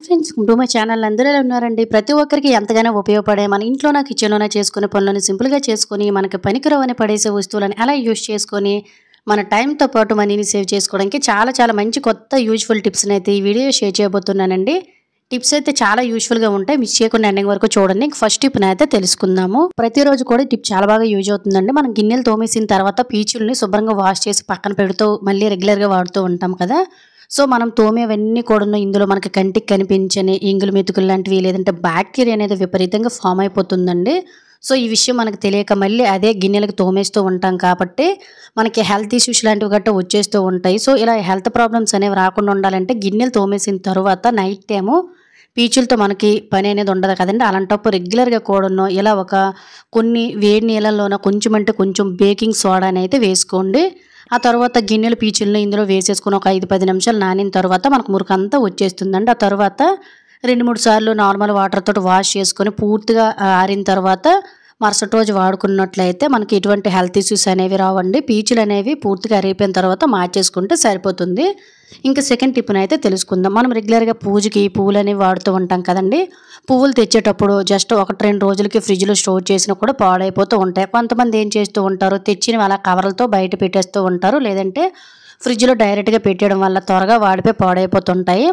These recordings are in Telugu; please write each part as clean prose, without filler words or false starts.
ఫ్రెండ్స్ టు మై ఛానల్ అందరూ ఎలా ఉన్నారండి? ప్రతి ఒక్కరికి ఎంతగానో ఉపయోగపడే మన ఇంట్లోన కిచెన్లోన చేసుకునే పనులను సింపుల్గా చేసుకొని మనకి పనికిరావని పడేసే వస్తువులను ఎలా యూజ్ చేసుకొని మన టైంతో పాటు మనీని సేవ్ చేసుకోవడానికి చాలా మంచి కొత్త యూజ్ఫుల్ టిప్స్ని అయితే ఈ వీడియో షేర్ చేయబోతున్నానండి. టిప్స్ అయితే చాలా యూజ్ఫుల్గా ఉంటాయి, మిస్ చేయకుండా ఎండింగ్ వరకు చూడండి. ఫస్ట్ టిప్ని అయితే తెలుసుకుందాము. ప్రతిరోజు కూడా టిప్ చాలా బాగా యూజ్ అవుతుందండి. మనం గిన్నెలు తోమేసిన తర్వాత పీచుల్ని శుభ్రంగా వాష్ చేసి పక్కన పెడుతూ మళ్ళీ రెగ్యులర్గా వాడుతూ ఉంటాం కదా. సో మనం తోమేవన్నీ కూడా ఇందులో మనకి కంటికి కనిపించని ఎంగులు మెతుకులు లాంటివి లేదంటే బ్యాక్టీరియా అనేది విపరీతంగా ఫామ్ అయిపోతుందండి. సో ఈ విషయం మనకు తెలియక మళ్ళీ అదే గిన్నెలకు తోమేస్తూ ఉంటాం కాబట్టి మనకి హెల్త్ ఇష్యూస్ లాంటివి గట్రా వచ్చేస్తూ ఉంటాయి. సో ఇలా హెల్త్ ప్రాబ్లమ్స్ అనేవి రాకుండా ఉండాలంటే గిన్నెలు తోమేసిన తర్వాత నైట్ టైము పీచులతో మనకి పని అనేది ఉండదు కదండి. అలాంటప్పుడు రెగ్యులర్గా కూడాను ఇలా కొన్ని వేడి నీళ్ళల్లోన కొంచెం అంటే కొంచెం బేకింగ్ సోడాని అయితే వేసుకోండి. ఆ తర్వాత గిన్నెల పీచులను ఇందులో వేసేసుకుని ఒక 5-10 నిమిషాలు నానిన తర్వాత మనకు మురికంతా వచ్చేస్తుందండి. ఆ తర్వాత 2-3 సార్లు నార్మల్ వాటర్ తోటి వాష్ చేసుకొని పూర్తిగా ఆరిన తర్వాత మరుసటి రోజు వాడుకున్నట్లయితే మనకి ఎటువంటి హెల్త్ ఇష్యూస్ అనేవి రావండి. పీచులు అనేవి పూర్తిగా అరిగిపోయిన తర్వాత మార్చేసుకుంటే సరిపోతుంది. ఇంకా సెకండ్ టిప్ని అయితే తెలుసుకుందాం. మనం రెగ్యులర్గా పూజకి పువ్వులు అనేవి వాడుతూ ఉంటాం కదండి. పువ్వులు తెచ్చేటప్పుడు జస్ట్ 1-2 రోజులకి ఫ్రిడ్జ్లో స్టోర్ చేసినా కూడా పాడైపోతూ ఉంటాయి. కొంతమంది ఏం చేస్తూ ఉంటారు, తెచ్చినవి అలా కవర్లతో బయట పెట్టేస్తూ ఉంటారు, లేదంటే ఫ్రిడ్జ్లో డైరెక్ట్గా పెట్టడం వల్ల త్వరగా వాడిపోయి పాడైపోతుంటాయి.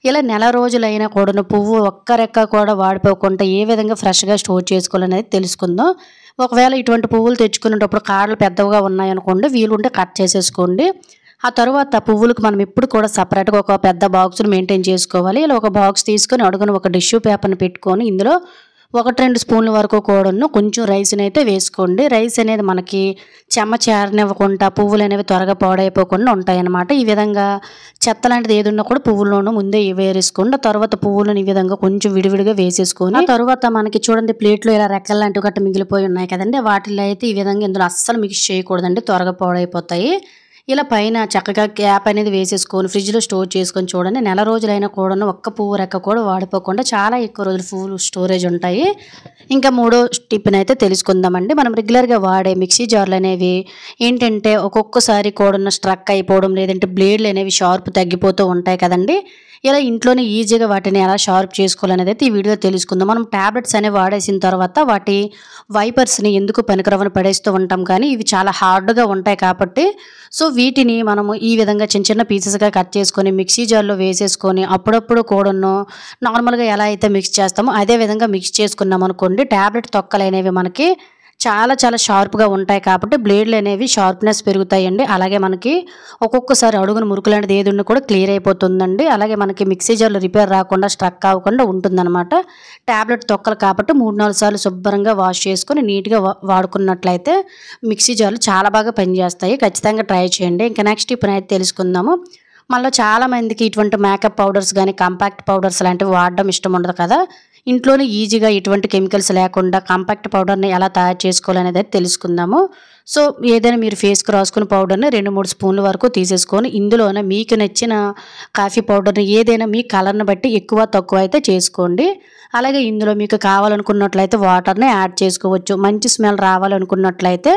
ఇలా నెల రోజులైనా కూడా పువ్వు ఒక్క రెక్క కూడా వాడిపోకుండా ఏ విధంగా ఫ్రెష్గా స్టోర్ చేసుకోవాలనేది తెలుసుకుందాం. ఒకవేళ ఇటువంటి పువ్వులు తెచ్చుకునేటప్పుడు కాడలు పెద్దవిగా ఉన్నాయనుకోండి, వీలుంటే కట్ చేసేసుకోండి. ఆ తర్వాత పువ్వులకు మనం ఇప్పుడు కూడా సపరేట్గా ఒక పెద్ద బాక్స్ని మెయింటైన్ చేసుకోవాలి. ఇలా ఒక బాక్స్ తీసుకొని అడుగున ఒక టిష్యూ పేపర్ని పెట్టుకొని ఇందులో 1-2 స్పూన్ల వరకు కూడాను కొంచెం రైస్ని అయితే వేసుకోండి. రైస్ అనేది మనకి చెమ్మ చేరనివ్వకుండా పువ్వులు అనేవి త్వరగా పాడైపోకుండా ఉంటాయన్నమాట. ఈ విధంగా చెత్త లాంటిది ఏది ఉన్నా కూడా పువ్వుల్లోనూ ముందే వేరేసుకోండి. ఆ తర్వాత పువ్వులను ఈ విధంగా కొంచెం విడివిడిగా వేసేసుకొని ఆ తర్వాత మనకి చూడండి ప్లేట్లో ఇలా రెక్కలు లాంటివి గట్ట మిగిలిపోయి ఉన్నాయి కదండి. వాటిల్లో అయితే ఈ విధంగా ఇందులో అస్సలు మిక్స్ చేయకూడదండి, త్వరగా పాడైపోతాయి. ఇలా పైన చక్కగా క్యాప్ అనేది వేసేసుకొని ఫ్రిడ్జ్లో స్టోర్ చేసుకొని చూడండి. నెల రోజులైనా కూడా ఒక్క పువ్వు రెక్క కూడా వాడిపోకుండా చాలా ఎక్కువ రోజులు పువ్వులు స్టోరేజ్ ఉంటాయి. ఇంకా మూడో టిప్ని అయితే తెలుసుకుందామండి. మనం రెగ్యులర్గా వాడే మిక్సీ జార్లు అనేవి ఏంటంటే ఒక్కొక్కసారి కూడా స్ట్రక్ అయిపోవడం లేదంటే బ్లేడ్లు అనేవి షార్ప్ తగ్గిపోతూ ఉంటాయి కదండి. ఇలా ఇంట్లోనే ఈజీగా వాటిని ఎలా షార్ప్ చేసుకోవాలనేది అయితే ఈ వీడియో తెలుసుకుందాం. మనం ట్యాబ్లెట్స్ అనేవి వాడేసిన తర్వాత వాటి వైపర్స్ని ఎందుకు పనికిరవని పడేస్తూ ఉంటాం, కానీ ఇవి చాలా హార్డ్గా ఉంటాయి కాబట్టి సో వీటిని మనము ఈ విధంగా చిన్న పీసెస్గా కట్ చేసుకొని మిక్సీ జార్లో వేసేసుకొని అప్పుడప్పుడు కూడాను నార్మల్గా ఎలా అయితే మిక్స్ చేస్తామో అదే విధంగా మిక్స్ చేసుకున్నాం అనుకోండి, ట్యాబ్లెట్ తొక్కలు అనేవి మనకి చాలా షార్ప్గా ఉంటాయి కాబట్టి బ్లేడ్లు అనేవి షార్ప్నెస్ పెరుగుతాయండి. అలాగే మనకి ఒక్కొక్కసారి అడుగున మురుకు లాంటిది ఏది ఉన్నా కూడా క్లియర్ అయిపోతుందండి. అలాగే మనకి మిక్సీ జార్లో రిపేర్ రాకుండా స్ట్రక్ అవ్వకుండా ఉంటుందన్నమాట. ట్యాబ్లెట్ తొక్కలు కాబట్టి 3-4 సార్లు శుభ్రంగా వాష్ చేసుకొని నీట్గా వాడుకున్నట్లయితే మిక్సీ జార్లు చాలా బాగా పనిచేస్తాయి. ఖచ్చితంగా ట్రై చేయండి. ఇంకా నెక్స్ట్ టిప్ అయితే తెలుసుకుందాము. మళ్ళీ చాలామందికి ఇటువంటి మేకప్ పౌడర్స్ కానీ కాంపాక్ట్ పౌడర్స్ లాంటివి వాడడం ఇష్టం ఉండదు కదా. ఇంట్లోనే ఈజీగా ఎటువంటి కెమికల్స్ లేకుండా కాంపాక్ట్ పౌడర్ని ఎలా తయారు చేసుకోవాలనేది తెలుసుకుందాము. సో ఏదైనా మీరు ఫేస్కి రాసుకున్న పౌడర్ని 2-3 స్పూన్ల వరకు తీసేసుకొని ఇందులోనే మీకు నచ్చిన కాఫీ పౌడర్ని ఏదైనా మీ కలర్ని బట్టి ఎక్కువ తక్కువ అయితే చేసుకోండి. అలాగే ఇందులో మీకు కావాలనుకున్నట్లయితే వాటర్ని యాడ్ చేసుకోవచ్చు. మంచి స్మెల్ రావాలనుకున్నట్లయితే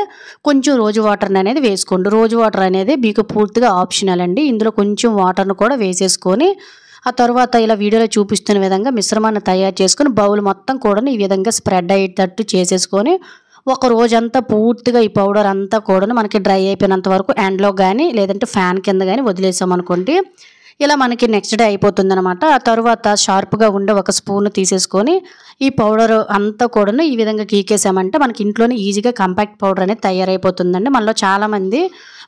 కొంచెం రోజు వాటర్ని అనేది వేసుకోండి. రోజు వాటర్ అనేది మీకు పూర్తిగా ఆప్షనల్ అండి. ఇందులో కొంచెం వాటర్ని కూడా వేసేసుకొని ఆ తర్వాత ఇలా వీడియోలో చూపిస్తున్న విధంగా మిశ్రమాన్ని తయారు చేసుకొని బౌల్ మొత్తం కూడా ఈ విధంగా స్ప్రెడ్ అయ్యేటట్టు చేసేసుకొని ఒక రోజంతా పూర్తిగా ఈ పౌడర్ అంతా కూడా మనకి డ్రై అయిపోయినంత వరకు ఎండ్లో కానీ లేదంటే ఫ్యాన్ కింద కానీ వదిలేసామనుకోండి, ఇలా మనకి నెక్స్ట్ డే అయిపోతుందన్నమాట. ఆ తర్వాత షార్ప్గా ఉండే ఒక స్పూన్ తీసేసుకొని ఈ పౌడర్ అంతా కూడా ఈ విధంగా గీకేసామంటే మనకి ఇంట్లోనే ఈజీగా కాంపాక్ట్ పౌడర్ అనేది తయారైపోతుందండి. మనలో చాలామంది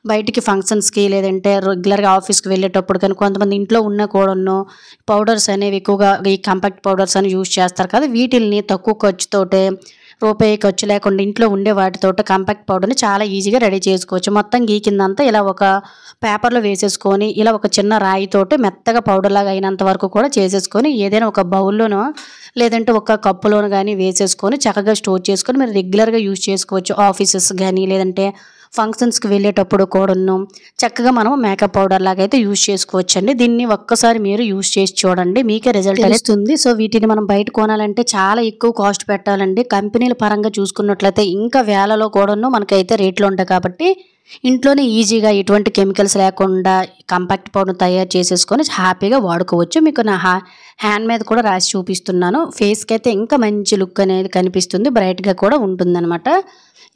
బయటికి ఫంక్షన్స్కి లేదంటే రెగ్యులర్గా ఆఫీస్కి వెళ్ళేటప్పుడు కానీ కొంతమంది ఇంట్లో ఉన్న కూడాను పౌడర్స్ అనేవి ఎక్కువగా ఈ కాంపాక్ట్ పౌడర్స్ అని యూజ్ చేస్తారు కదా. వీటిల్ని తక్కువ ఖర్చుతోటే రూపాయి ఖర్చు లేకుండా ఇంట్లో ఉండే వాటితోటి కాంపాక్ట్ పౌడర్ని చాలా ఈజీగా రెడీ చేసుకోవచ్చు. మొత్తం గీకిందంతా ఇలా ఒక పేపర్లో వేసేసుకొని ఇలా ఒక చిన్న రాయితోటి మెత్తగా పౌడర్ లాగా అయినంత వరకు కూడా చేసేసుకొని ఏదైనా ఒక బౌల్లోనో లేదంటే ఒక కప్పులోను కానీ వేసేసుకొని చక్కగా స్టోర్ చేసుకొని మీరు రెగ్యులర్గా యూజ్ చేసుకోవచ్చు. ఆఫీసెస్ కానీ లేదంటే ఫంక్షన్స్కి వెళ్ళేటప్పుడు కూడాను చక్కగా మనం మేకప్ పౌడర్ లాగా అయితే యూజ్ చేసుకోవచ్చు అండి. దీన్ని ఒక్కసారి మీరు యూజ్ చేసి చూడండి, మీకే రిజల్ట్ తెలుస్తుంది. సో వీటిని మనం బయట కొనాలంటే చాలా ఎక్కువ కాస్ట్ పెట్టాలండి. కంపెనీల పరంగా చూసుకున్నట్లయితే ఇంకా వేలలో కూడాను మనకైతే రేట్లు ఉంటాయి కాబట్టి ఇంట్లోనే ఈజీగా ఎటువంటి కెమికల్స్ లేకుండా కాంపాక్ట్ పౌడర్ తయారు చేసేసుకొని హ్యాపీగా వాడుకోవచ్చు. మీకు నా హ్యాండ్ మీద కూడా రాసి చూపిస్తున్నాను. ఫేస్కి అయితే ఇంకా మంచి లుక్ అనేది కనిపిస్తుంది, బ్రైట్గా కూడా ఉంటుందన్నమాట.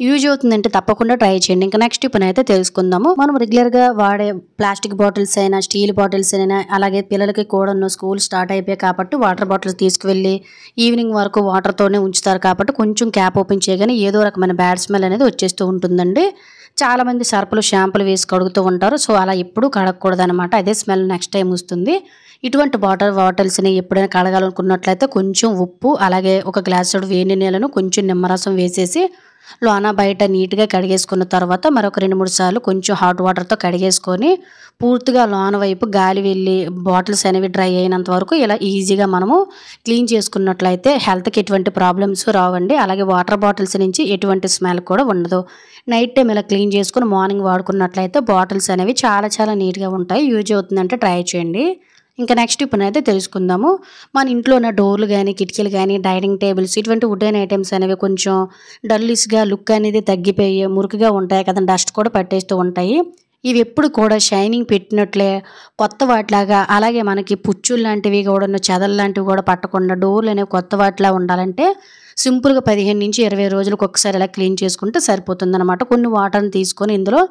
యూజ్ అవుతుందంటే తప్పకుండా ట్రై చేయండి. ఇంకా నెక్స్ట్ పని అయితే తెలుసుకుందాము. మనం రెగ్యులర్గా వాడే ప్లాస్టిక్ బాటిల్స్ అయినా స్టీల్ బాటిల్స్ అయినా, అలాగే పిల్లలకి కూడా స్కూల్ స్టార్ట్ అయిపోయాయి కాబట్టి వాటర్ బాటిల్స్ తీసుకువెళ్ళి ఈవినింగ్ వరకు వాటర్తోనే ఉంచుతారు కాబట్టి కొంచెం క్యాప్ ఓపెన్ చేయగానే ఏదో రకమైన బ్యాడ్ స్మెల్ అనేది వచ్చేస్తూ ఉంటుందండి. చాలామంది సర్పులు షాంపులు వేసి కడుగుతూ ఉంటారు. సో అలా ఎప్పుడూ కడగకూడదు అనమాట. అదే స్మెల్ నెక్స్ట్ టైం వస్తుంది. ఇటువంటి బాటిల్స్ని ఎప్పుడైనా కడగాలనుకున్నట్లయితే కొంచెం ఉప్పు, అలాగే ఒక గ్లాసుడు వేడి నీళ్ళను కొంచెం నిమ్మరసం వేసేసి లోన బయట నీట్గా కడిగేసుకున్న తర్వాత మరొక 2-3 సార్లు కొంచెం హాట్ వాటర్తో కడిగేసుకొని పూర్తిగా లోన వైపు గాలి వెళ్ళి బాటిల్స్ అనేవి డ్రై అయినంత వరకు ఇలా ఈజీగా మనము క్లీన్ చేసుకున్నట్లయితే హెల్త్కి ఎటువంటి ప్రాబ్లమ్స్ రావండి. అలాగే వాటర్ బాటిల్స్ నుంచి ఎటువంటి స్మెల్ కూడా ఉండదు. నైట్ టైం ఇలా క్లీన్ చేసుకుని మార్నింగ్ వాడుకున్నట్లయితే బాటిల్స్ అనేవి చాలా చాలా నీట్గా ఉంటాయి. యూజ్ అవుతుందంటే ట్రై చేయండి. ఇంకా నెక్స్ట్ ఇప్పుడు అయితే తెలుసుకుందాము. మన ఇంట్లో ఉన్న డోర్లు కానీ, కిటికీలు కానీ, డైనింగ్ టేబుల్స్ ఇటువంటి వుడెన్ ఐటమ్స్ అనేవి కొంచెం డల్లిష్గా లుక్ అనేది తగ్గిపోయి మురికిగా ఉంటాయి కదా, డస్ట్ కూడా పట్టేస్తూ ఉంటాయి. ఇవి ఎప్పుడు కూడా షైనింగ్ పెట్టినట్లే కొత్త వాటిలాగా, అలాగే మనకి పుచ్చులు లాంటివి కూడా చెదలు లాంటివి కూడా పట్టకుండా డోర్లు అనేవి కొత్త వాటిలా ఉండాలంటే సింపుల్గా 15-20 రోజులకు ఒకసారి ఇలా క్లీన్ చేసుకుంటే సరిపోతుంది అనమాట. కొన్ని వాటర్ని తీసుకొని ఇందులో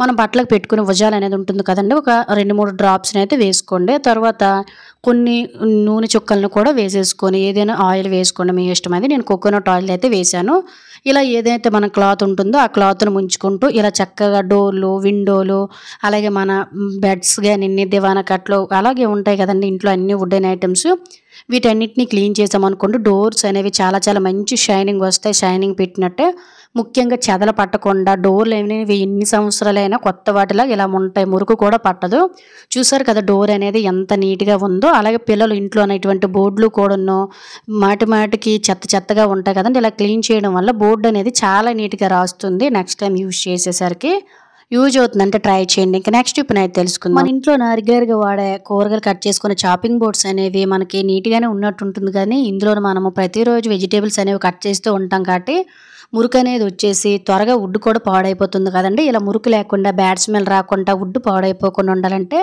మనం బట్టలకు పెట్టుకునే భుజాలు అనేది ఉంటుంది కదండి, ఒక 2-3 డ్రాప్స్ని అయితే వేసుకోండి. తర్వాత కొన్ని నూనె చుక్కలను కూడా వేసేసుకొని ఏదైనా ఆయిల్ వేసుకోండి మీ ఇష్టం. అది నేను కోకోనట్ ఆయిల్ అయితే వేసాను. ఇలా ఏదైతే మన క్లాత్ ఉంటుందో ఆ క్లాత్ను ముంచుకుంటూ ఇలా చక్కగా డోర్లు, విండోలు, అలాగే మన బెడ్స్ కానీ, దివానా కట్లు అలాగే ఉంటాయి కదండి ఇంట్లో అన్ని వుడెన్ ఐటమ్స్, వీటన్నిటిని క్లీన్ చేసామనుకోండి డోర్స్ అనేవి చాలా చాలా మంచి షైనింగ్ వస్తాయి. షైనింగ్ పెట్టినట్టే ముఖ్యంగా చెదలు పట్టకుండా డోర్లు అనేవి ఎన్ని సంవత్సరాలైనా కొత్త వాటిలా ఇలా ఉంటాయి, మురుకు కూడా పట్టదు. చూసారు కదా డోర్ అనేది ఎంత నీట్గా ఉందో. అలాగే పిల్లలు ఇంట్లో ఇటువంటి బోర్డులు కూడాను మాటికి చెత్తగా ఉంటాయి కదండి, ఇలా క్లీన్ చేయడం వల్ల బోర్డు అనేది చాలా నీట్గా రాస్తుంది. నెక్స్ట్ టైం యూజ్ చేసేసరికి యూజ్ అవుతుందంటే ట్రై చేయండి. ఇంకా నెక్స్ట్ ఇప్పుడు అయితే తెలుసుకుందాం. మన ఇంట్లో రెగ్యులర్గా వాడే కూరగాయలు కట్ చేసుకునే చాపింగ్ బోర్డ్స్ అనేవి మనకి నీట్గానే ఉన్నట్టు ఉంటుంది, కానీ ఇందులో మనము ప్రతిరోజు వెజిటేబుల్స్ అనేవి కట్ చేస్తూ ఉంటాం కాబట్టి మురుకు అనేది వచ్చేసి త్వరగా వుడ్ కూడా పాడైపోతుంది కదండి. ఇలా మురుకు లేకుండా బ్యాడ్ స్మెల్ రాకుండా వుడ్ పాడైపోకుండా ఉండాలంటే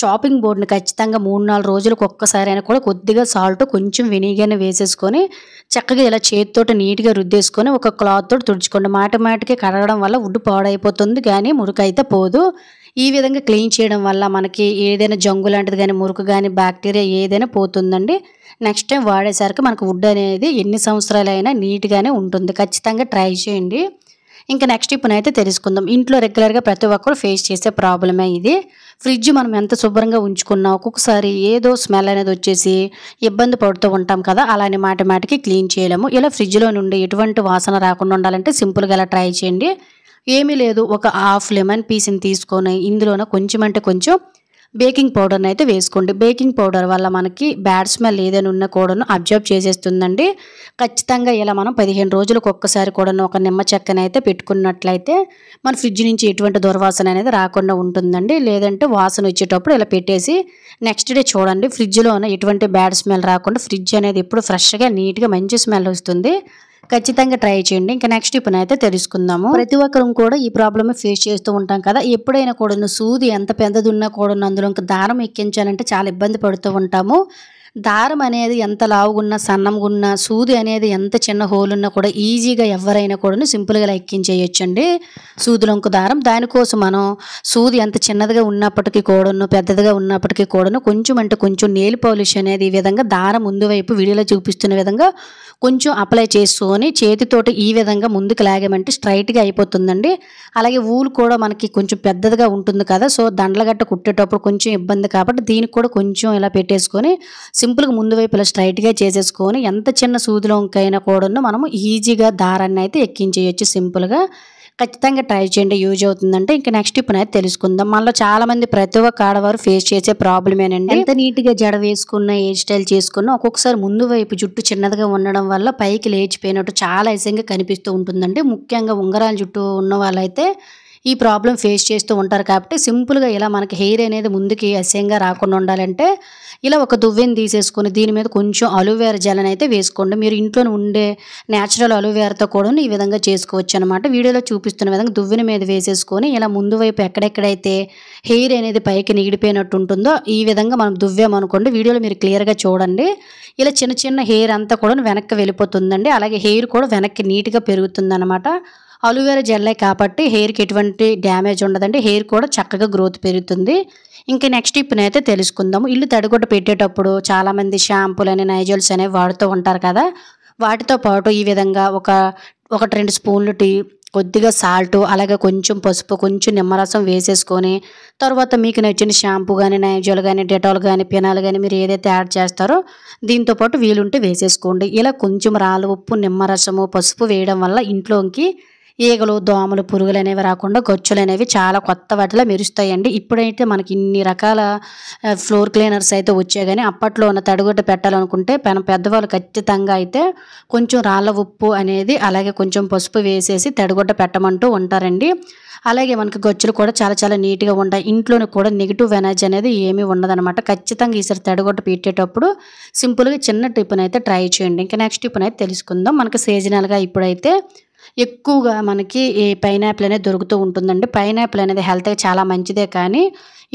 చాపింగ్ బోర్డ్ని ఖచ్చితంగా 3-4 రోజులకు ఒక్కసారి అయినా కూడా కొద్దిగా సాల్ట్, కొంచెం వెనిగర్ని వేసేసుకొని చక్కగా ఇలా చేతితోటి నీట్గా రుద్దేసుకొని ఒక క్లాత్ తోటి తుడుచుకోండి. మాటికి కడగడం వల్ల వుడ్ పాడైపోతుంది కానీ మురుకు అయితే పోదు. ఈ విధంగా క్లీన్ చేయడం వల్ల మనకి ఏదైనా జంగు లాంటిది కానీ, మురుకు కానీ, బ్యాక్టీరియా ఏదైనా పోతుందండి. నెక్స్ట్ టైం వాడేసరికి మనకు వుడ్ అనేది ఎన్ని సంవత్సరాలైనా నీట్గానే ఉంటుంది. ఖచ్చితంగా ట్రై చేయండి. ఇంకా నెక్స్ట్ ఇప్పుడు అయితే తెలుసుకుందాం. ఇంట్లో రెగ్యులర్గా ప్రతి ఒక్కరు ఫేస్ చేసే ప్రాబ్లమే ఇది. ఫ్రిడ్జ్ మనం ఎంత శుభ్రంగా ఉంచుకున్నా ఒక్కొక్కసారి ఏదో స్మెల్ అనేది వచ్చేసి ఇబ్బంది పడుతూ ఉంటాం కదా, అలానే మాటికి క్లీన్ చేయలేము. ఇలా ఫ్రిడ్జ్లో నుండి ఎటువంటి వాసన రాకుండా ఉండాలంటే సింపుల్గా ఇలా ట్రై చేయండి. ఏమీ లేదు, ఒక హాఫ్ లెమన్ పీస్ని తీసుకొని ఇందులోన కొంచెం అంటే కొంచెం బేకింగ్ పౌడర్ని అయితే వేసుకోండి. బేకింగ్ పౌడర్ వల్ల మనకి బ్యాడ్ స్మెల్ ఏదైనా ఉన్నా కూడాను అబ్జర్వ్ చేసేస్తుందండి. ఖచ్చితంగా ఇలా మనం 15 రోజులకు ఒక్కసారి కూడాను ఒక నిమ్మ చెక్కని అయితే పెట్టుకున్నట్లయితే మన ఫ్రిడ్జ్ నుంచి ఎటువంటి దుర్వాసన అనేది రాకుండా ఉంటుందండి. లేదంటే వాసన వచ్చేటప్పుడు ఇలా పెట్టేసి నెక్స్ట్ డే చూడండి ఫ్రిడ్జ్లో ఎటువంటి బ్యాడ్ స్మెల్ రాకుండా ఫ్రిడ్జ్ అనేది ఎప్పుడు ఫ్రెష్గా నీట్గా మంచి స్మెల్ వస్తుంది. ఖచ్చితంగా ట్రై చేయండి. ఇంకా నెక్స్ట్ ఇప్పుడు అయితే తెలుసుకుందాము. ప్రతి ఒక్కరం కూడా ఈ ప్రాబ్లమ్ ఫేస్ చేస్తూ ఉంటాం కదా. ఎప్పుడైనా కూడా సూది ఎంత పెద్దది ఉన్నా కూడా అందులో ఇంకా దారం ఎక్కించాలంటే చాలా ఇబ్బంది పడుతూ ఉంటాము. దారం అనేది ఎంత లావుగున్నా, సన్నంగున్నా, సూది అనేది ఎంత చిన్న హోల్ ఉన్నా కూడా ఈజీగా ఎవరైనా కూడా సింపుల్గా ఇలా ఎక్కించేయచ్చండి సూదిలోంకు దారం. దానికోసం మనం సూది ఎంత చిన్నదిగా ఉన్నప్పటికీ కూడాను, పెద్దదిగా ఉన్నప్పటికీ కూడాను కొంచెం అంటే కొంచెం నెయిల్ పాలిష్ అనేది ఈ విధంగా దారం ముందు వైపు వీడియోలో చూపిస్తున్న విధంగా కొంచెం అప్లై చేసుకొని చేతితోటి ఈ విధంగా ముందుకు లాగామంటే స్ట్రైట్గా అయిపోతుందండి. అలాగే ఊలు కూడా మనకి కొంచెం పెద్దదిగా ఉంటుంది కదా, సో దండలగట్ట కుట్టేటప్పుడు కొంచెం ఇబ్బంది కాబట్టి దీనికి కూడా కొంచెం ఇలా పెట్టేసుకొని సింపుల్గా ముందు వైపు ఇలా స్ట్రైట్గా చేసేసుకొని ఎంత చిన్న సూదిలోకైనా కూడా మనము ఈజీగా దారాన్ని అయితే ఎక్కించేయచ్చు సింపుల్గా. ఖచ్చితంగా ట్రై చేయండి, యూజ్ అవుతుందంటే. ఇంకా నెక్స్ట్ ఇప్పుడు అయితే తెలుసుకుందాం. మనలో చాలా మంది ప్రతి ఒక్క ఆడవారు ఫేస్ చేసే ప్రాబ్లమేనండి. ఎంత నీట్గా జడ వేసుకున్నా, హెయిర్ స్టైల్ చేసుకున్నా ఒక్కొక్కసారి ముందు వైపు జుట్టు చిన్నదిగా ఉండడం వల్ల పైకి లేచిపోయినట్టు చాలా ఇసంగా కనిపిస్తూ ఉంటుందండి. ముఖ్యంగా ఉంగరాల జుట్టు ఉన్న వాళ్ళైతే ఈ ప్రాబ్లం ఫేస్ చేస్తూ ఉంటారు కాబట్టి సింపుల్గా ఇలా మనకి హెయిర్ అనేది ముందుకి అసహ్యంగా రాకుండా ఉండాలంటే ఇలా ఒక దువ్వెని తీసేసుకొని దీని మీద కొంచెం అలోవేరా జెల్ని అయితే వేసుకోండి. మీరు ఇంట్లో ఉండే న్యాచురల్ అలోవేరాతో కూడా ఈ విధంగా చేసుకోవచ్చు అనమాట. వీడియోలో చూపిస్తున్న విధంగా దువ్వెన మీద వేసేసుకొని ఇలా ముందు వైపు ఎక్కడెక్కడైతే హెయిర్ అనేది పైకి నిగిడిపోయినట్టు ఉంటుందో ఈ విధంగా మనం దువ్వామనుకోండి. వీడియోలో మీరు క్లియర్గా చూడండి. ఇలా చిన్న చిన్న హెయిర్ అంతా కూడా వెనక్కి వెళ్ళిపోతుందండి. అలాగే హెయిర్ కూడా వెనక్కి నీట్గా పెరుగుతుంది అనమాట. అలోవేరా జెల్లే కాబట్టి హెయిర్కి ఎటువంటి డ్యామేజ్ ఉండదండి. హెయిర్ కూడా చక్కగా గ్రోత్ పెరుగుతుంది. ఇంకా నెక్స్ట్ టిప్ని అయితే తెలుసుకుందాము. ఇల్లు తడిగుడ్డ పెట్టేటప్పుడు చాలామంది షాంపూలని నైజల్స్ అనేవి వాడుతూ ఉంటారు కదా. వాటితో పాటు ఈ విధంగా ఒకటి 2 స్పూన్లు టీ, కొద్దిగా సాల్ట్, అలాగే కొంచెం పసుపు, కొంచెం నిమ్మరసం వేసేసుకొని తర్వాత మీకు నచ్చిన షాంపూ కానీ నైజాల్ కానీ డెటాల్ కానీ ఫినాల్ కానీ మీరు ఏదైతే యాడ్ చేస్తారో దీంతో పాటు వీలుంటే వేసేసుకోండి. ఇలా కొంచెం రాళ్ళ ఉప్పు, నిమ్మరసము, పసుపు వేయడం వల్ల ఇంట్లోకి ఈగలు, దోమలు, పురుగులు అనేవి రాకుండా గొచ్చులు అనేవి చాలా కొత్త వాటిలో మెరుస్తాయండి. ఇప్పుడైతే మనకి ఇన్ని రకాల ఫ్లోర్ క్లీనర్స్ అయితే వచ్చాయి కానీ అప్పట్లో ఉన్న తడిగుడ్డ పెట్టాలనుకుంటే పెద్దవాళ్ళు ఖచ్చితంగా అయితే కొంచెం రాళ్ళ ఉప్పు అనేది అలాగే కొంచెం పసుపు వేసేసి తడిగుడ్డ పెట్టమంటూ ఉంటారండి. అలాగే మనకి గొచ్చులు కూడా చాలా చాలా నీట్గా ఉంటాయి. ఇంట్లోనే కూడా నెగిటివ్ ఎనర్జీ అనేది ఏమీ ఉండదన్నమాట. ఖచ్చితంగా ఈసారి తడిగుడ్డ పెట్టేటప్పుడు సింపుల్గా చిన్న టిప్ని అయితే ట్రై చేయండి. ఇంకా నెక్స్ట్ టిప్ని అయితే తెలుసుకుందాం. మనకి సీజనల్గా ఇప్పుడైతే ఎక్కువగా మనకి ఈ పైనాపిల్ అనేది దొరుకుతూ ఉంటుందండి. పైనాపిల్ అనేది హెల్త్కి చాలా మంచిదే కానీ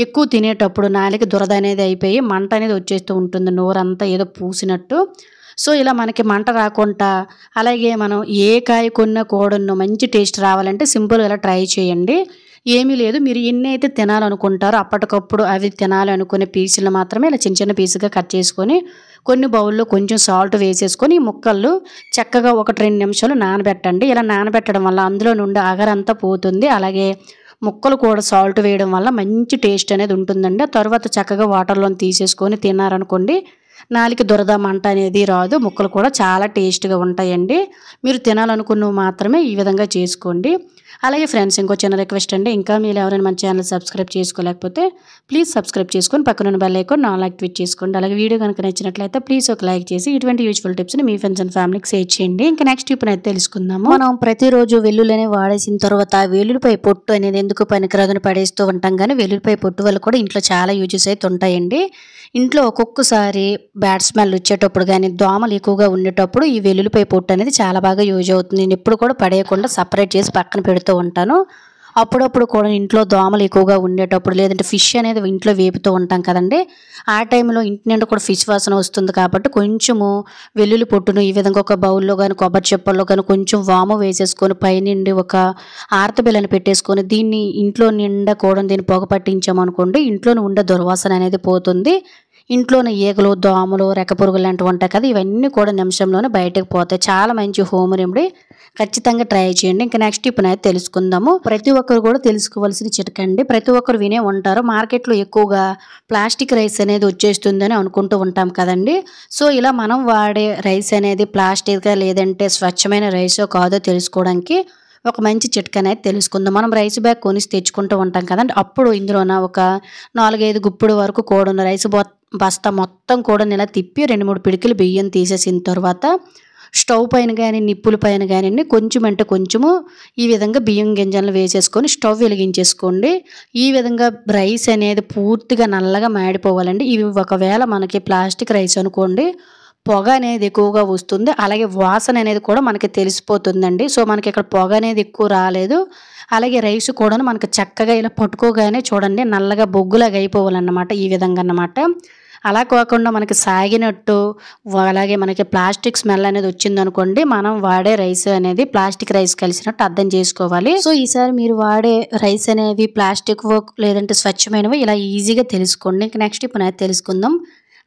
ఎక్కువ తినేటప్పుడు నాలుక దురద అనేది అయిపోయి మంట అనేది వచ్చేస్తూ ఉంటుంది. నోరంతా ఏదో పూసినట్టు. సో ఇలా మనకి మంట రాకుండా అలాగే మనం ఏ కాయ కొన్నా కూడాను మంచి టేస్ట్ రావాలంటే సింపుల్గా ఇలా ట్రై చేయండి. ఏమీ లేదు, మీరు ఎన్ని అయితే తినాలనుకుంటారో అప్పటికప్పుడు అవి తినాలనుకునే పీసులు మాత్రమే ఇలా చిన్న చిన్న పీసుగా కట్ చేసుకొని కొన్ని బౌల్లో కొంచెం సాల్ట్ వేసేసుకొని ఈ ముక్కలు చక్కగా 1-2 నిమిషాలు నానబెట్టండి. ఇలా నానబెట్టడం వల్ల అందులో నుండి అగరంతా పోతుంది. అలాగే ముక్కలు కూడా సాల్ట్ వేయడం వల్ల మంచి టేస్ట్ అనేది ఉంటుందండి. తర్వాత చక్కగా వాటర్లో తీసేసుకొని తిన్నారనుకోండి నాలుక దురద మంట అనేది రాదు. ముక్కలు కూడా చాలా టేస్ట్గా ఉంటాయండి. మీరు తినాలనుకున్నవి మాత్రమే ఈ విధంగా చేసుకోండి. అలాగే ఫ్రెండ్స్ ఇంకో చిన్న రిక్వెస్ట్ అండి, ఇంకా మీరు ఎవరైనా మన ఛానల్ సబ్స్క్రైబ్ చేసుకోలేకపోతే ప్లీజ్ సబ్స్క్రైబ్ చేసుకొని పక్కన బెల్ ఐకాన్ ఆల్ యాక్టివేట్ చేసుకోండి. అలాగే వీడియో కనుక నచ్చినట్లయితే ప్లీజ్ ఒక లైక్ చేసి ఇటువంటి యూజ్ఫుల్ టిప్స్ని మీ ఫ్రెండ్స్ అండ్ ఫ్యామిలీకి షేర్ చేయండి. ఇంకా నెక్స్ట్ టిప్ అయితే తెలుసుకుందాము. మనం ప్రతిరోజు వెల్లుల్లిని వాడేసిన తర్వాత వెల్లుల్లిపై పొట్టు అనేది ఎందుకు పనికిరాదని పడేస్తూ ఉంటాం కానీ వెల్లుల్లిపై పొట్టు వల్ల కూడా ఇంట్లో చాలా యూజెస్ అయితే ఉంటాయండి. ఇంట్లో ఒక్కొక్కసారి బ్యాడ్ స్మెల్ వచ్చేటప్పుడు కానీ దోమలు ఎక్కువగా ఉండేటప్పుడు ఈ వెల్లుల్లిపై పొట్టు అనేది చాలా బాగా యూజ్ అవుతుంది. నేను ఎప్పుడు కూడా పడేయకుండా సపరేట్ చేసి పక్కన పెడుతూ ఉంటాను. అప్పుడప్పుడు కూడా ఇంట్లో దోమలు ఎక్కువగా ఉండేటప్పుడు లేదంటే ఫిష్ అనేది ఇంట్లో వేపుతూ ఉంటాం కదండి, ఆ టైంలో ఇంటి నిండా కూడా ఫిష్ వాసన వస్తుంది కాబట్టి కొంచెము వెల్లుల్లి పొట్టును ఈ విధంగా ఒక బౌల్లో కానీ కొబ్బరి చెప్పల్లో కానీ కొంచెం వాము వేసేసుకొని పైనుండి ఒక ఆర్తబిల్లని పెట్టేసుకొని దీన్ని ఇంట్లో నిండా కూడా దీన్ని పొగ పట్టించామనుకోండి ఇంట్లోనే ఉండే దుర్వాసన అనేది పోతుంది. ఇంట్లోనే ఈగలు, దోమలు, రెక్కపురుగులు లాంటివి ఉంటాయి కదా, ఇవన్నీ కూడా నిమిషంలోనే బయటకు పోతాయి. చాలా మంచి హోమ్ రెమెడీ, ఖచ్చితంగా ట్రై చేయండి. ఇంకా నెక్స్ట్ టిప్ అయితే తెలుసుకుందాము. ప్రతి ఒక్కరు కూడా తెలుసుకోవాల్సిన చిట్కండి. ప్రతి ఒక్కరు వినే ఉంటారు మార్కెట్లో ఎక్కువగా ప్లాస్టిక్ రైస్ అనేది వచ్చేస్తుందని అనుకుంటూ ఉంటాం కదండి. సో ఇలా మనం వాడే రైస్ అనేది ప్లాస్టిక్ లేదంటే స్వచ్ఛమైన రైసో కాదో తెలుసుకోవడానికి ఒక మంచి చిట్కా అనేది తెలుసుకుందాం. మనం రైస్ బ్యాగ్ కొనిసి తెచ్చుకుంటూ ఉంటాం కదండి, అప్పుడు ఇందులోన ఒక 4-5 గుప్పుడు వరకు కూడా రైస్ బస్తా మొత్తం కూడా ఇలా తిప్పి 2-3 పిడికిలు బియ్యం తీసేసిన తర్వాత స్టవ్ పైన కానీ నిప్పుల పైన కానీ కొంచెం అంటే కొంచెము ఈ విధంగా బియ్యం గింజలను వేసేసుకొని స్టవ్ వెలిగించేసుకోండి. ఈ విధంగా రైస్ అనేది పూర్తిగా నల్లగా మాడిపోవాలండి. ఇవి ఒకవేళ మనకి ప్లాస్టిక్ రైస్ అనుకోండి పొగ అనేది ఎక్కువగా వస్తుంది, అలాగే వాసన అనేది కూడా మనకి తెలిసిపోతుందండి. సో మనకి ఇక్కడ పొగ అనేది ఎక్కువ రాలేదు, అలాగే రైస్ కూడా మనకి చక్కగా ఇలా పట్టుకోగానే చూడండి నల్లగా బొగ్గులాగా అయిపోవాలన్నమాట. ఈ విధంగా అన్నమాట. అలా కాకుండా మనకి సాగినట్టు అలాగే మనకి ప్లాస్టిక్ స్మెల్ అనేది వచ్చిందనుకోండి మనం వాడే రైస్ అనేది ప్లాస్టిక్ రైస్ కలిసినట్టు అర్థం చేసుకోవాలి. సో ఈసారి మీరు వాడే రైస్ అనేవి ప్లాస్టిక్ లేదంటే స్వచ్ఛమైనవి ఇలా ఈజీగా తెలుసుకోండి. ఇంకా నెక్స్ట్ ఇప్పుడు అనేది తెలుసుకుందాం.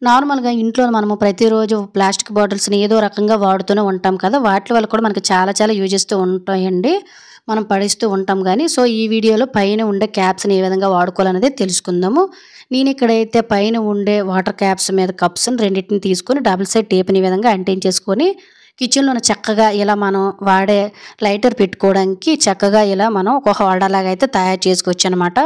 నార్మల్గా ఇంట్లో మనము ప్రతిరోజు ప్లాస్టిక్ బాటిల్స్ని ఏదో రకంగా వాడుతూనే ఉంటాం కదా, వాటి వల్ల కూడా మనకి చాలా చాలా యూజెస్ ఉంటాయండి, మనం పడిస్తూ ఉంటాం. కానీ సో ఈ వీడియోలో పైన ఉండే క్యాప్స్ని ఏ విధంగా వాడుకోవాలనేది తెలుసుకుందాము. నేను ఇక్కడైతే పైన ఉండే వాటర్ క్యాప్స్ మీద కప్స్ని రెండింటిని తీసుకొని డబుల్ సైడ్ టేప్ని ఈ విధంగా అంటించేసుకొని కిచెన్లోనే చక్కగా ఇలా మనం వాడే లైటర్ పెట్టుకోవడానికి చక్కగా ఇలా మనం ఒక హోల్డర్ లాగా అయితే తయారు చేసుకోవచ్చు అనమాట.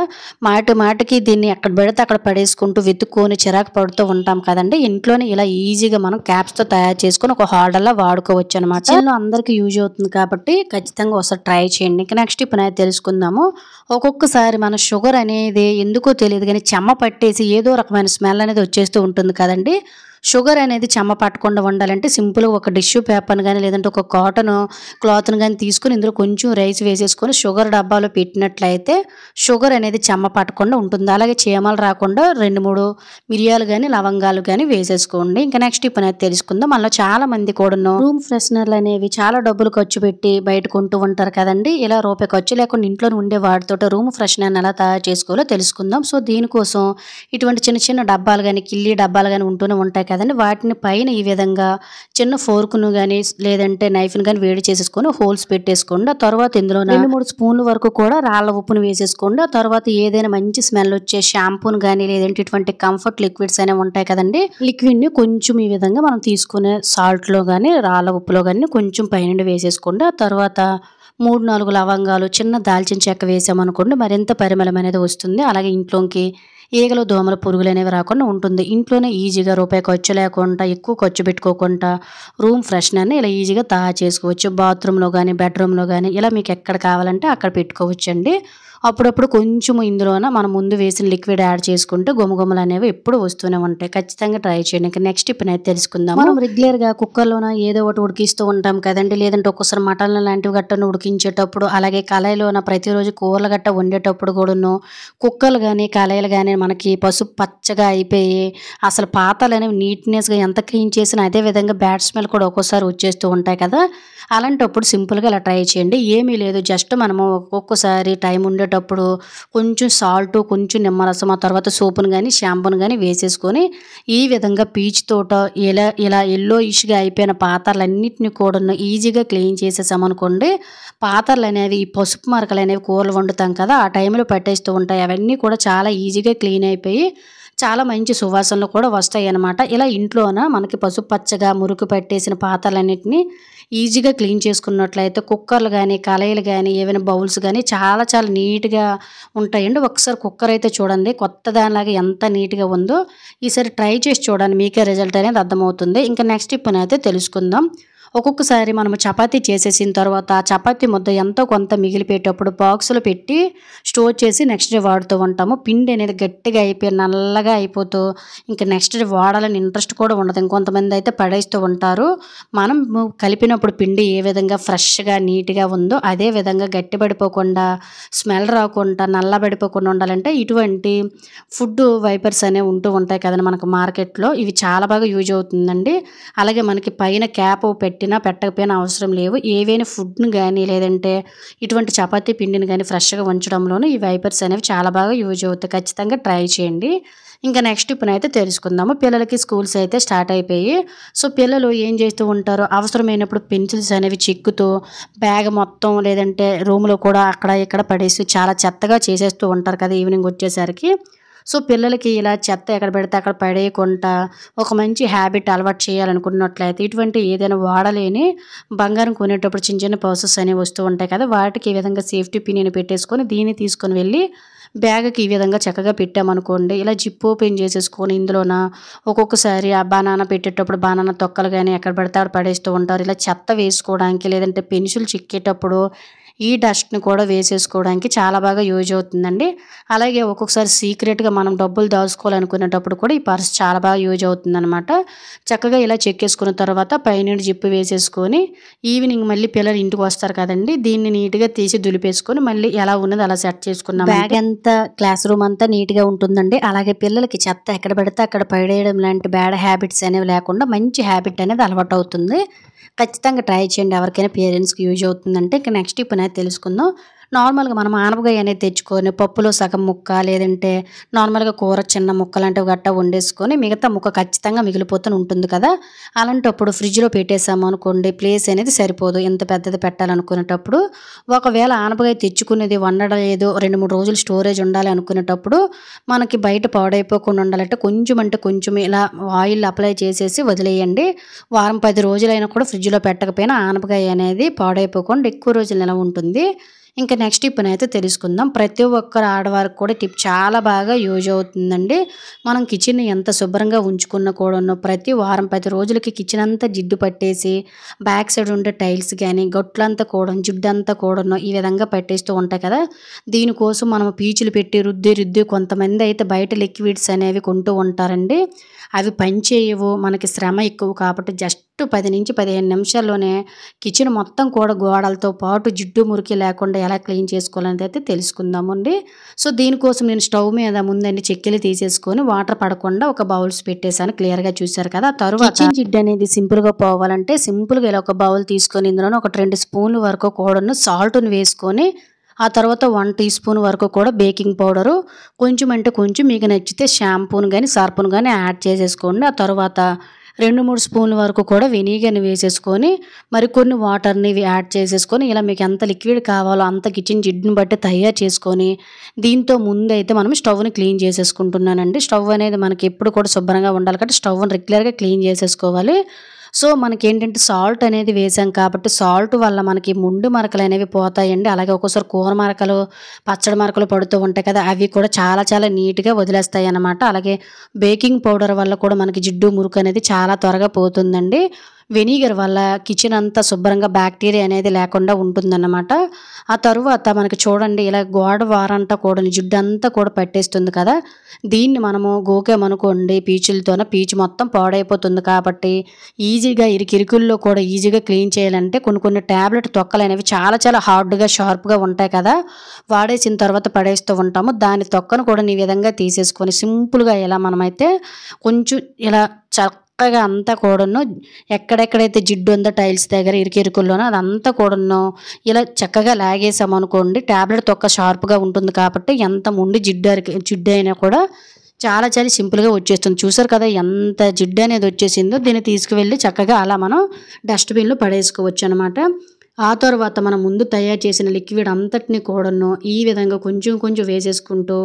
మాటి మాటికి దీన్ని ఎక్కడ పెడితే అక్కడ పడేసుకుంటూ వెతుక్కొని చిరాకు పడుతూ ఉంటాం కదండి. ఇంట్లోనే ఇలా ఈజీగా మనం క్యాప్స్తో తయారు చేసుకొని ఒక హోల్డర్లా వాడుకోవచ్చు అనమాట. కిచెన్లో అందరికీ యూజ్ అవుతుంది కాబట్టి ఖచ్చితంగా ఒకసారి ట్రై చేయండి. ఇంకా నెక్స్ట్ ఇప్పుడు అయితే తెలుసుకుందాము. ఒక్కొక్కసారి మన షుగర్ అనేది ఎందుకో తెలియదు కానీ చెమ్మ పట్టేసి ఏదో రకమైన స్మెల్ అనేది వచ్చేస్తూ ఉంటుంది కదండి. షుగర్ అనేది చెమ్మ పట్టకుండా ఉండాలంటే సింపుల్గా ఒక టిష్యూ పేపర్ని కానీ లేదంటే ఒక కాటన్ క్లాత్ని కానీ తీసుకుని ఇందులో కొంచెం రైస్ వేసేసుకొని షుగర్ డబ్బాలో పెట్టినట్లయితే షుగర్ అనేది చెమ్మ పట్టకుండా ఉంటుంది. అలాగే చీమలు రాకుండా 2-3 మిరియాలు కానీ లవంగాలు కానీ వేసేసుకోండి. ఇంకా నెక్స్ట్ ఇప్పుడు అనేది తెలుసుకుందాం. మనలో చాలా మంది కూడా రూమ్ ఫ్రెషనర్లు అనేవి చాలా డబ్బులు ఖర్చు పెట్టి బయట కొంటూ ఉంటారు కదండి. ఇలా రూపాయి ఖర్చు లేకుండా ఇంట్లో ఉండే వాటితో రూమ్ ఫ్రెషనర్ ఎలా తయారు చేసుకోవాలో తెలుసుకుందాం. సో దీనికోసం ఇటువంటి చిన్న చిన్న డబ్బాలు కానీ కిల్లీ డబ్బాలు కానీ ఉంటూనే ఉంటాయి కదండి. వాటిని పైన ఈ విధంగా చిన్న ఫోర్క్ను కానీ లేదంటే నైఫ్ని కానీ వేడి చేసేసుకొని హోల్స్ పెట్టేసుకోండి. ఆ తర్వాత ఇందులో 2-3 స్పూన్ల వరకు కూడా రాళ్ళ ఉప్పును వేసేసుకోండి. ఆ తర్వాత ఏదైనా మంచి స్మెల్ వచ్చే షాంపూని కానీ లేదంటే ఇటువంటి కంఫర్ట్ లిక్విడ్స్ అనేవి ఉంటాయి కదండి. లిక్విడ్ని కొంచెం ఈ విధంగా మనం తీసుకునే సాల్ట్లో కానీ రాళ్ళ ఉప్పులో కానీ కొంచెం పైనుండి వేసేసుకోండి. ఆ తర్వాత 3-4 లవంగాలు చిన్న దాల్చిన చెక్క వేసామనుకోండి మరింత పరిమళం అనేది వస్తుంది. అలాగే ఇంట్లోకి ఈగలు దోమల పురుగులు అనేవి రాకుండా ఉంటుంది. ఇంట్లోనే ఈజీగా రూపాయి ఖర్చు లేకుండా ఎక్కువ ఖర్చు పెట్టుకోకుండా రూమ్ ఫ్రెషనర్ని ఇలా ఈజీగా తయారు చేసుకోవచ్చు. బాత్రూంలో కానీ బెడ్రూమ్లో కానీ ఇలా మీకు ఎక్కడ కావాలంటే అక్కడ పెట్టుకోవచ్చండి. అప్పుడప్పుడు కొంచెం ఇందులోన మనం ముందు వేసిన లిక్విడ్ యాడ్ చేసుకుంటే గుమగుమలు అనేవి ఎప్పుడు వస్తూనే ఉంటాయి. ఖచ్చితంగా ట్రై చేయండి. ఇంకా నెక్స్ట్ ఇప్పుడు అయితే తెలుసుకుందాం. మనం రెగ్యులర్గా కుక్కర్లోన ఏదో ఒకటి ఉడికిస్తూ ఉంటాం కదండి. లేదంటే ఒక్కోసారి మటన్ లాంటివి గట్టను ఉడికించేటప్పుడు అలాగే కళాయిలోన ప్రతిరోజు కూరలు గట్ట వండేటప్పుడు కూడాను కుక్కర్లు కానీ కళాయిలు కానీ మనకి పసుపు పచ్చగా అయిపోయి అసలు పాత్రలు అనేవి నీట్నెస్గా ఎంత క్లీన్ చేసినా అదే విధంగా బ్యాడ్ స్మెల్ కూడా ఒక్కోసారి వచ్చేస్తూ ఉంటాయి కదా. అలాంటప్పుడు సింపుల్గా ఇలా ట్రై చేయండి. ఏమీ లేదు, జస్ట్ మనము ఒక్కొక్కసారి టైం ఉండేటప్పుడు కొంచెం సాల్ట్ కొంచెం నిమ్మరసం ఆ తర్వాత సోపును కానీ షాంపూని కానీ వేసేసుకొని ఈ విధంగా పీచ్ తోట ఇలా ఎల్లో ఇష్గా అయిపోయిన పాత్రలన్నింటినీ కూడా ఈజీగా క్లీన్ చేసేసామనుకోండి. పాత్రలు అనేవి ఈ పసుపు మరకలు అనేవి కూరలు వండుతాం కదా ఆ టైంలో పట్టేస్తూ ఉంటాయి. అవన్నీ కూడా చాలా ఈజీగా క్లీన్ అయిపోయి చాలా మంచి సువాసనలు కూడా వస్తాయి అన్నమాట. ఇలా ఇంట్లోన మనకి పసుపు పచ్చగా మురికి పట్టేసిన పాత్రలన్నింటినీ ఈజీగా క్లీన్ చేసుకున్నట్లయితే కుక్కర్లు కానీ కళాయిలు కానీ ఏవైనా బౌల్స్ కానీ చాలా చాలా నీట్గా ఉంటాయండి. ఒకసారి కుక్కర్ అయితే చూడండి కొత్త దానిలాగా ఎంత నీట్గా ఉందో. ఈసారి ట్రై చేసి చూడండి, మీకే రిజల్ట్ అనేది అర్థమవుతుంది. ఇంకా నెక్స్ట్ ఇప్పుడు అయితే తెలుసుకుందాం. ఒక్కొక్కసారి మనము చపాతీ చేసేసిన తర్వాత చపాతీ ముద్ద ఎంతో కొంత మిగిలిపోయేటప్పుడు బాక్సులో పెట్టి స్టోర్ చేసి నెక్స్ట్ డే వాడుతూ ఉంటాము. పిండి అనేది గట్టిగా అయిపోయి నల్లగా అయిపోతూ ఇంకా నెక్స్ట్ డే వాడాలని ఇంట్రెస్ట్ కూడా ఉండదు. ఇంకొంతమంది అయితే పడేస్తూ ఉంటారు. మనం కలిపినప్పుడు పిండి ఏ విధంగా ఫ్రెష్గా నీట్గా ఉందో అదే విధంగా గట్టిపడిపోకుండా స్మెల్ రాకుండా నల్లబడిపోకుండా ఉండాలంటే ఇటువంటి ఫుడ్ వైపర్స్ అనేవి ఉంటూ ఉంటాయి కదండి మనకు మార్కెట్లో. ఇవి చాలా బాగా యూజ్ అవుతుందండి. అలాగే మనకి పైన క్యాప్ పెట్టకపోయినా అవసరం లేవు. ఏవైనా ఫుడ్ని కానీ లేదంటే ఇటువంటి చపాతీ పిండిని కానీ ఫ్రెష్గా ఉంచడంలోనూ ఈ వైపర్స్ అనేవి చాలా బాగా యూజ్ అవుతాయి. ఖచ్చితంగా ట్రై చేయండి. ఇంకా నెక్స్ట్ ఇప్పుడైతే తెలుసుకుందాము. పిల్లలకి స్కూల్స్ అయితే స్టార్ట్ అయిపోయి సో పిల్లలు ఏం చేస్తూ ఉంటారో అవసరమైనప్పుడు పెన్సిల్స్ అనేవి చిక్కుతూ బ్యాగ్ మొత్తం లేదంటే రూమ్లో కూడా అక్కడ ఇక్కడ పడేసి చాలా చెత్తగా చేసేస్తూ ఉంటారు కదా ఈవినింగ్ వచ్చేసరికి. సో పిల్లలకి ఇలా చెత్త ఎక్కడ పెడితే అక్కడ పడేయకుండా ఒక మంచి హ్యాబిట్ అలవాటు చేయాలనుకున్నట్లయితే ఇటువంటి ఏదైనా వాడలేని బంగారం కొనేటప్పుడు చిన్న చిన్న పర్సెస్ అనేవి వస్తూ ఉంటాయి కదా వాటికి ఈ విధంగా సేఫ్టీ పిన్ని పెట్టేసుకొని దీన్ని తీసుకొని వెళ్ళి బ్యాగ్కి ఈ విధంగా చక్కగా పెట్టామనుకోండి. ఇలా జిప్ ఓపెన్ చేసేసుకొని ఇందులోన ఒక్కొక్కసారి ఆ బనానా పెట్టేటప్పుడు బనానా తొక్కలు కానీ ఎక్కడ పడితే అక్కడ పడేస్తూ ఉంటారు. ఇలా చెత్త వేసుకోవడానికి లేదంటే పెన్సిల్ చిక్కేటప్పుడు ఈ డస్ట్ని కూడా వేసేసుకోవడానికి చాలా బాగా యూజ్ అవుతుందండి. అలాగే ఒక్కొక్కసారి సీక్రెట్గా మనం డబ్బులు దాచుకోవాలనుకునేటప్పుడు కూడా ఈ పర్స్ చాలా బాగా యూజ్ అవుతుందన్నమాట. చక్కగా ఇలా చెక్కేసుకున్న తర్వాత పైనుండి జిప్పు వేసేసుకొని ఈవినింగ్ మళ్ళీ పిల్లలు ఇంటికి వస్తారు కదండి దీన్ని నీట్గా తీసి దులిపేసుకొని మళ్ళీ ఎలా ఉన్నది అలా సెట్ చేసుకున్నాం. బ్యాగ్ అంతా క్లాస్ రూమ్ అంతా నీట్గా ఉంటుందండి. అలాగే పిల్లలకి చెత్త ఎక్కడ పెడితే అక్కడ పడేయడం లాంటి బ్యాడ్ హ్యాబిట్స్ అనేవి లేకుండా మంచి హ్యాబిట్ అనేది అలవాటు అవుతుంది. ఖచ్చితంగా ట్రై చేయండి, ఎవరికైనా పేరెంట్స్కి యూజ్ అవుతుందంటే. ఇంకా నెక్స్ట్ ఇప్పుడు తెలుసుకుందాం. నార్మల్‌గా మనం ఆనపకాయ అనేది తెచ్చుకొని పప్పులో సగం ముక్క లేదంటే నార్మల్‌గా కూర చిన్న ముక్కలాంటివి గట్టా వండేసుకొని మిగతా ముక్క ఖచ్చితంగా మిగిలిపోతూనే ఉంటుంది కదా! అలాంటప్పుడు ఫ్రిడ్జ్‌లో పెట్టేసాము అనుకోండి ప్లేస్ అనేది సరిపోదు. ఇంత పెద్దది పెట్టాలనుకునేటప్పుడు ఒకవేళ ఆనపకాయ తెచ్చుకునేది వండలేదు 2, 3 రోజులు స్టోరేజ్ ఉండాలి అనుకునేటప్పుడు మనకి బయట పాడైపోకుండా ఉండాలంటే కొంచెం అంటే కొంచెం ఇలా ఆయిల్ అప్లై చేసేసి వదిలేయండి. వారం 10 రోజులైనా కూడా ఫ్రిడ్జ్‌లో పెట్టకపోయినా ఆనపకాయ అనేది పాడైపోకుండా ఎక్కువ రోజులు నిలవ ఉంటుంది. ఇంకా నెక్స్ట్ టిప్‌నైతే తెలుసుకుందాం. ప్రతి ఒక్కరు ఆడవారికి కూడా టిప్ చాలా బాగా యూజ్ అవుతుందండి. మనం కిచెన్‌ని ఎంత శుభ్రంగా ఉంచుకున్నా కూడాను ప్రతి వారం 10 రోజులకి కిచెన్ అంతా జిడ్డు పట్టేసి బ్యాక్ సైడ్ ఉండే టైల్స్ గానీ, గొట్లంతా కూడాను జిడ్డంతా కూడాను ఈ విధంగా పట్టేస్తూ ఉంటాయి కదా! దీనికోసం మనం పీచులు పెట్టి రుద్ది కొంతమందయితే బయట లిక్విడ్స్ అనేవి కొంటూ ఉంటారండి. అవి పనిచేయవు. మనకి శ్రమ ఎక్కువ కాబట్టి జస్ట్ 10-15 నిమిషాల్లోనే కిచెన్ మొత్తం కూడా గోడలతో పాటు జిడ్డు, మురికి లేకుండా ఎలా క్లీన్ చేసుకోవాలనేదైతే తెలుసుకుందామండి. సో, దీనికోసం నేను స్టవ్ మీద ముందండి చెక్కిలి తీసేసుకొని వాటర్ పడకుండా ఒక బౌల్స్ పెట్టేసాను. క్లియర్‌గా చూసారు కదా! తరువాత కిచెన్ జిడ్డు అనేది సింపుల్‌గా పోవాలంటే సింపుల్‌గా ఇలా ఒక బౌల్ తీసుకొని ఇందులోనే ఒక 2 స్పూన్ల వరకు కూడాను సాల్ట్‌ని వేసుకొని ఆ తర్వాత 1 టీ స్పూన్ వరకు కూడా బేకింగ్ పౌడరు, కొంచెం అంటే కొంచెం మీకు నచ్చితే షాంపూని గానీ, సర్ఫ్‌ని గానీ యాడ్ చేసేసుకోండి. ఆ తర్వాత 2, 3 స్పూన్ల వరకు కూడా వెనిగర్‌ని వేసేసుకొని, మరికొన్ని వాటర్‌ని యాడ్ చేసేసుకొని, ఇలా మీకు ఎంత లిక్విడ్ కావాలో అంత కిచెన్ జిడ్డుని బట్టి తయారు చేసుకొని, దీంతో ముందైతే మనం స్టవ్‌ని క్లీన్ చేసేసుకుంటున్నానండి. స్టవ్ అనేది మనకి ఎప్పుడు కూడా శుభ్రంగా ఉండాలి కాబట్టి స్టవ్‌ని రెగ్యులర్‌గా క్లీన్ చేసేసుకోవాలి. సో, మనకేంటంటే సాల్ట్ అనేది వేసాం కాబట్టి సాల్ట్ వల్ల మనకి ముండు మరకలనేవి పోతాయండి. అలాగే ఒక్కోసారి కూర మరకలు, పచ్చడి మరకలు పడుతూ ఉంటాయి కదా! అవి కూడా చాలా చాలా నీట్‌గా వదిలేస్తాయన్నమాట. అలాగే బేకింగ్ పౌడర్ వల్ల కూడా మనకి జిడ్డు, మురుకు అనేది చాలా త్వరగా పోతుందండి. వెనిగర్ వల్ల కిచెన్ అంతా శుభ్రంగా బ్యాక్టీరియా అనేది లేకుండా ఉంటుందన్నమాట. ఆ తరువాత మనకి చూడండి ఇలా గోడ వారంతా కూడా జిడ్డంతా కూడా పట్టేస్తుంది కదా! దీన్ని మనము గోకామనుకోండి పీచులతోన పీచు మొత్తం పాడైపోతుంది కాబట్టి ఈజీగా ఇరుకిరుకుల్లో కూడా ఈజీగా క్లీన్ చేయాలంటే కొన్ని టాబ్లెట్ తొక్కలనేవి చాలా చాలా హార్డ్‌గా, షార్ప్‌గా ఉంటాయి కదా! వాడేసిన తర్వాత పడేస్తూ ఉంటాము. దాని తొక్కను కూడా ఈ విధంగా తీసేసుకొని సింపుల్‌గా ఇలా మనమైతే కొంచెం ఇలా చక్కగా అంతా కూడాను ఎక్కడెక్కడైతే జిడ్డు ఉందో టైల్స్ దగ్గర ఇరుకిరుకుల్లోనో అదంతా కూడాను ఇలా చక్కగా లాగేసామనుకోండి టాబ్లెట్ తొక్క షార్ప్‌గా ఉంటుంది కాబట్టి ఎంత మొండి జిడ్డయినా కూడా చాలా చాలా సింపుల్‌గా వచ్చేస్తుంది. చూసారు కదా! ఎంత జిడ్డనేది వచ్చేసిందో దీన్ని తీసుకువెళ్ళి చక్కగా అలా మనం డస్ట్‌బిన్‌లో పడేసుకోవచ్చనమాట. ఆ తర్వాత మనం ముందు తయారు చేసిన లిక్విడ్ అంతటిని కూడాను ఈ విధంగా కొంచెం కొంచెం వేసేసుకుంటూ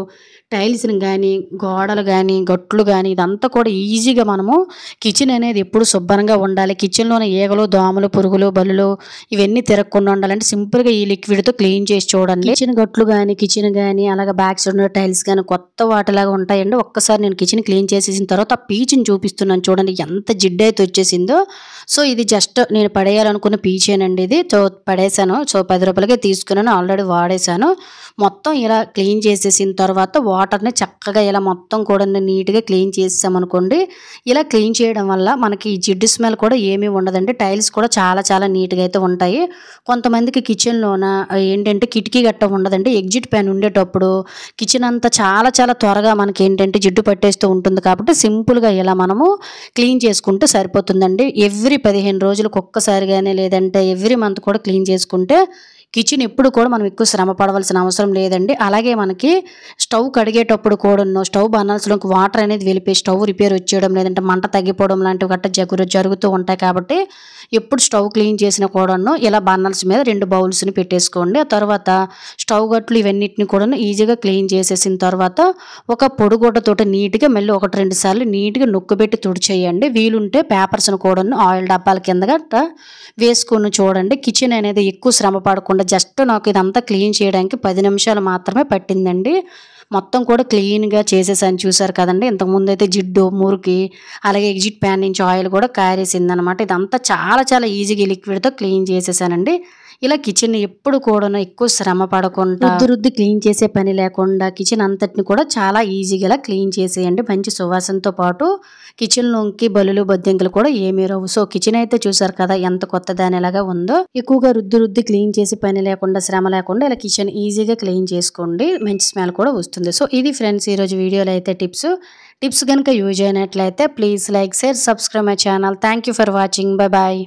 టైల్స్‌ని గానీ, గోడలు గానీ, గట్లు గానీ ఇదంతా కూడా ఈజీగా మనము కిచెన్ అనేది ఎప్పుడు శుభ్రంగా ఉండాలి. కిచెన్‌లోని ఈగలు, దోమలు, పురుగులు, బల్లులు ఇవన్నీ తిరగకుండా ఉండాలంటే సింపుల్‌గా ఈ లిక్విడ్‌తో క్లీన్ చేసి చూడండి. కిచెన్ గట్లు గానీ, కిచెన్ గానీ, అలాగే బ్యాక్ సైడ్ ఉన్న టైల్స్ గానీ కొత్త వాటిలాగా ఉంటాయండి. ఒక్కసారి నేను కిచెన్ క్లీన్ చేసేసిన తర్వాత ఆ పీచుని చూపిస్తున్నాను చూడండి ఎంత జిడ్డయితే వచ్చేసిందో. సో, ఇది జస్ట్ నేను పడేయాలనుకున్న పీచేనండి ఇది. సో, పడేసాను. సో, ₹10కే తీసుకున్నాను. ఆల్రెడీ వాడేసాను. మొత్తం ఇలా క్లీన్ చేసేసిన తర్వాత వాటర్‌ని చక్కగా ఇలా మొత్తం కూడా నీట్‌గా క్లీన్ చేసేసామనుకోండి. ఇలా క్లీన్ చేయడం వల్ల మనకి ఈ జిడ్డు స్మెల్ కూడా ఏమీ ఉండదండి. టైల్స్ కూడా చాలా చాలా నీట్‌గా అయితే ఉంటాయి. కొంతమందికి కిచెన్‌లోన ఏంటంటే కిటికీ గట్ట ఉండదండి. ఎగ్జిట్ ఫ్యాన్ ఉండేటప్పుడు కిచెన్ అంతా చాలా చాలా త్వరగా మనకేంటంటే జిడ్డు పట్టేస్తూ ఉంటుంది కాబట్టి సింపుల్‌గా ఇలా మనము క్లీన్ చేసుకుంటే సరిపోతుందండి. ఎవ్రీ 15 రోజులకు ఒక్కసారి గానీ లేదంటే ఎవ్రీ మంత్ కూడా క్లీన్ చేసుకుంటే కిచెన్ ఎప్పుడు కూడా మనం ఎక్కువ శ్రమ పడవలసిన అవసరం లేదండి. అలాగే మనకి స్టవ్ కడిగేటప్పుడు కూడాను స్టవ్ బర్నర్స్‌లోకి వాటర్ అనేది వెళ్ళిపోయి స్టవ్ రిపేర్ వచ్చేయడం లేదంటే మంట తగ్గిపోవడం లాంటివి గట్టా జరుగుతూ ఉంటాయి కాబట్టి ఎప్పుడు స్టవ్ క్లీన్ చేసినా కూడాను ఇలా బర్నర్స్ మీద 2 బౌల్స్‌ని పెట్టేసుకోండి. ఆ తర్వాత స్టవ్ గట్లు ఇవన్నిటిని కూడాను ఈజీగా క్లీన్ చేసేసిన తర్వాత ఒక పొడిగుడ్డతోటి నీట్‌గా మళ్ళీ 1, 2 సార్లు నీట్‌గా నొక్కుబెట్టి తుడిచేయండి. వీలుంటే పేపర్స్‌ని కూడాను ఆయిల్ డబ్బాల కింద గట్టా వేసుకొని చూడండి. కిచెన్ అనేది ఎక్కువ శ్రమ పడకుండా జస్ట్ నాకు ఇదంతా క్లీన్ చేయడానికి 10 నిమిషాలు మాత్రమే పట్టిందండి. మొత్తం కూడా క్లీన్‌గా చేసేసాను చూసారు కదండీ. ఇంతకుముందైతే జిడ్డు, మురికి అలాగే ఎగ్జిట్ ఫ్యాన్ నుంచి ఆయిల్ కూడా కారేసిందనమాట. ఇదంతా చాలా చాలా ఈజీగా ఈ లిక్విడ్‌తో క్లీన్ చేసేసానండి. ఇలా కిచెన్‌ని ఎప్పుడు కూడాను ఎక్కువ శ్రమ పడకుండా రుద్ది క్లీన్ చేసే పని లేకుండా కిచెన్ అంతటిని కూడా చాలా ఈజీగా ఇలా క్లీన్ చేసేయండి. మంచి సువాసనతో పాటు కిచెన్‌లోకి బల్లులు, బొద్దింకలు కూడా ఏమీ రావు. సో, కిచెన్ అయితే చూసారు కదా ఎంత కొత్తదానిలాగా ఉందో. ఎక్కువగా రుద్ది క్లీన్ చేసే పని లేకుండా, శ్రమ లేకుండా ఇలా కిచెన్ ఈజీగా క్లీన్ చేసుకోండి. మంచి స్మెల్ కూడా వస్తుంది. సో, ఇది ఫ్రెండ్స్ ఈరోజు వీడియోలో అయితే టిప్స్ గనుక యూజ్ అయినట్లయితే please like, share, subscribe my channel. Thank you for watching. Bye bye.